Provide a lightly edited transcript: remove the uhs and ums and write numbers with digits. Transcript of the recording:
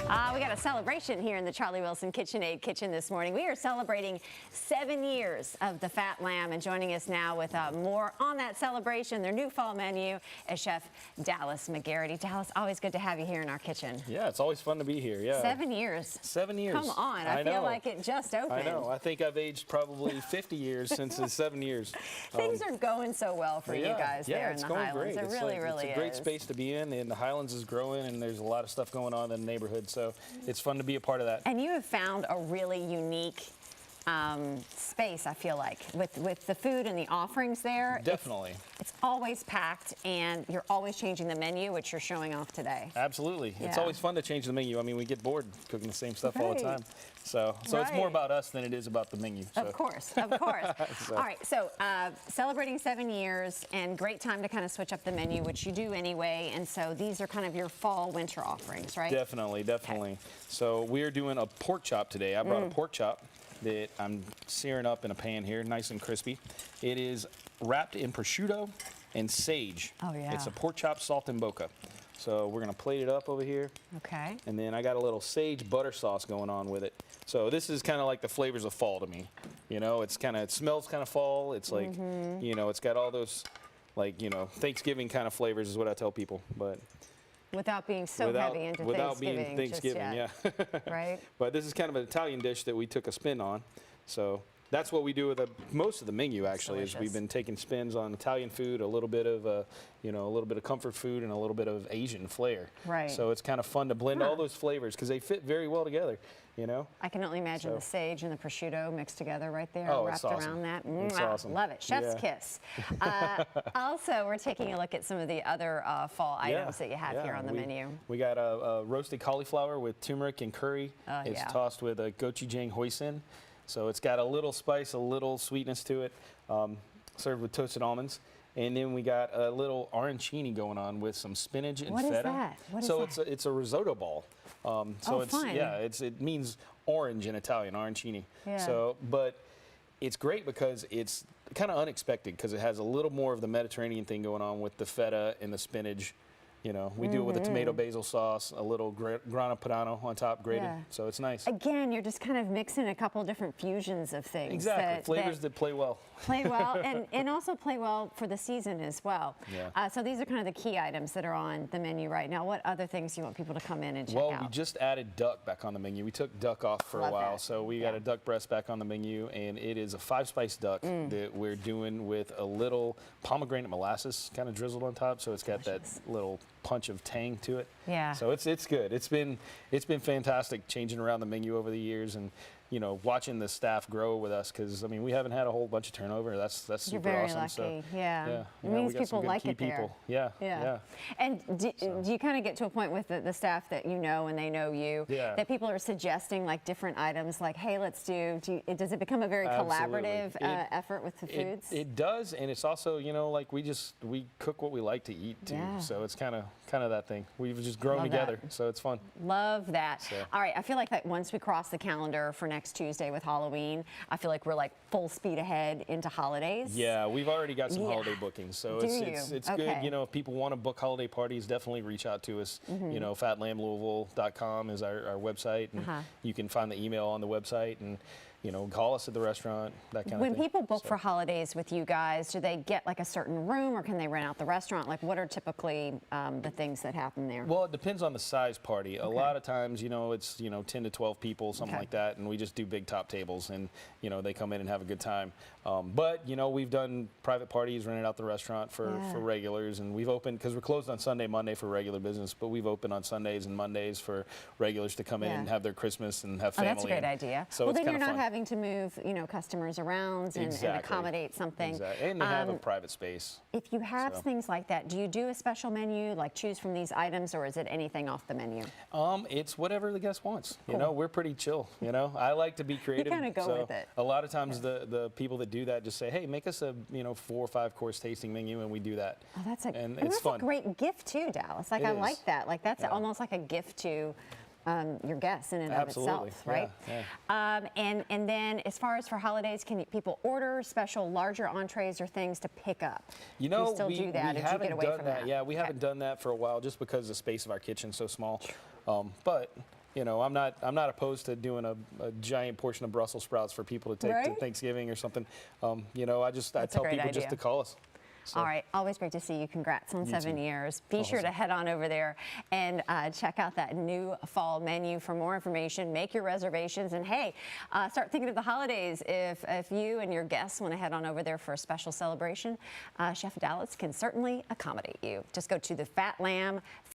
We got a celebration here in the Charlie Wilson KitchenAid kitchen this morning. We are celebrating 7 years of the Fat Lamb, and joining us now with more on that celebration, their new fall menu, is Chef Dallas McGarity. Dallas, always good to have you here in our kitchen. Yeah, it's always fun to be here. Yeah. 7 years. 7 years. Come on, I feel like it just opened. I know. I think I've aged probably 50 years since the 7 years. Things are going so well for you guys there in the Highlands. Great. It really It's a great space to be in, and the Highlands is growing, and there's a lot of stuff going on in the neighborhood, so it's fun to be a part of that. And you have found a really unique space, I feel like, with the food and the offerings there. Definitely. It's always packed, and you're always changing the menu, which you're showing off today. Absolutely. Yeah. It's always fun to change the menu. I mean, we get bored cooking the same stuff all the time. So it's more about us than it is about the menu. So. Of course, of course. All right, so celebrating 7 years, and great time to kind of switch up the menu, which you do anyway, and so these are kind of your fall, winter offerings, right? Definitely, definitely. Okay. So we're doing a pork chop today. I brought a pork chop that I'm searing up in a pan here, nice and crispy. It is wrapped in prosciutto and sage. Oh, yeah. It's a pork chop salt and bocca. So we're gonna plate it up over here. Okay. And then I got a little sage butter sauce going on with it. So this is kind of like the flavors of fall to me. You know, it smells kind of fall. It's like, you know, it's got all those, like, you know, Thanksgiving kind of flavors is what I tell people, but. Without being so heavy into Thanksgiving. Without being Thanksgiving, yeah. Right. But this is kind of an Italian dish that we took a spin on. So that's what we do with most of the menu, actually, is we've been taking spins on Italian food, a little bit of, you know, a little bit of comfort food, and a little bit of Asian flair. Right. So it's kind of fun to blend all those flavors because they fit very well together, you know. I can only imagine the sage and the prosciutto mixed together right there, wrapped around that. It's awesome. Love it. Chef's kiss. Also, we're taking a look at some of the other fall items that you have here on the menu. We got a roasted cauliflower with turmeric and curry. It's tossed with a gochujang hoisin. So it's got a little spice, a little sweetness to it, served with toasted almonds. And then we got a little arancini going on with some spinach and feta. What is that? What is that? It's a risotto ball. It means orange in Italian, arancini. Yeah. So, but it's great because it's kind of unexpected because it has a little more of the Mediterranean thing going on with the feta and the spinach. You know, we do it with a tomato basil sauce, a little grana padano on top, grated, so it's nice. Again, you're just kind of mixing a couple different fusions of things. Exactly, flavors that play well. Play well, and also play well for the season as well. Yeah. So these are kind of the key items that are on the menu right now. What other things do you want people to come in and check out? Well, we just added duck back on the menu. We took duck off for a while, so we got a duck breast back on the menu, and it is a 5-spice duck that we're doing with a little pomegranate molasses kind of drizzled on top, so it's got that little punch of tang to it. Yeah. So it's good. It's been fantastic changing around the menu over the years, and you know, watching the staff grow with us, because I mean, we haven't had a whole bunch of turnover. That's super awesome. You're very lucky. So, yeah. It means people like it there. Yeah. And do you kind of get to a point with the staff that you know and they know you, that people are suggesting like different items, like, hey, let's does it become a very collaborative effort with the foods? It does, and it's also, you know, like we cook what we like to eat too. Yeah. So it's kind of that thing. We've just grown together, so it's fun. Love that. So. All right, I feel like that once we cross the calendar for next Tuesday with Halloween, I feel like we're like full speed ahead into holidays. Yeah, we've already got some holiday bookings, so it's good. You know, if people want to book holiday parties, definitely reach out to us. You know, fatlamblouisville.com is our website, and you can find the email on the website, and you know, call us at the restaurant, that kind of thing. When people book for holidays with you guys, do they get like a certain room, or can they rent out the restaurant? Like, what are typically the things that happen there? Well, it depends on the size party. A lot of times, you know, it's, you know, 10 to 12 people, something like that, and we just do big top tables, and, you know, they come in and have a good time. But, you know, we've done private parties, rented out the restaurant for regulars, and we've opened, because we're closed on Sunday, Monday for regular business, but we've opened on Sundays and Mondays for regulars to come in and have their Christmas and have family. Oh, that's a great idea. So well, then you're not having to move, you know, customers around and accommodate something. Exactly. And they have a private space. If you have things like that, do you do a special menu, like choose from these items, or is it anything off the menu? It's whatever the guest wants. Cool. You know, we're pretty chill. You know, I like to be creative. You kind of go with it. A lot of times the people that do that just say, hey, make us a 4 or 5 course tasting menu, and we do that. Oh, that's it's fun. A great gift too, Dallas. Like, I like that. Like, that's almost like a gift to your guests in and of itself, right? Yeah. And then as far as for holidays, can people order special larger entrees or things to pick up? You know, do you still do that? We haven't done that. Yeah, we haven't done that for a while just because the space of our kitchen's so small. But you know, I'm not opposed to doing a giant portion of Brussels sprouts for people to take to Thanksgiving or something. You know, I tell people just to call us. So. All right, always great to see you. Congrats on 7 years. Be sure to head on over there and check out that new fall menu for more information. Make your reservations, and hey, start thinking of the holidays. If you and your guests want to head on over there for a special celebration, Chef Dallas can certainly accommodate you. Just go to the Fat Lamb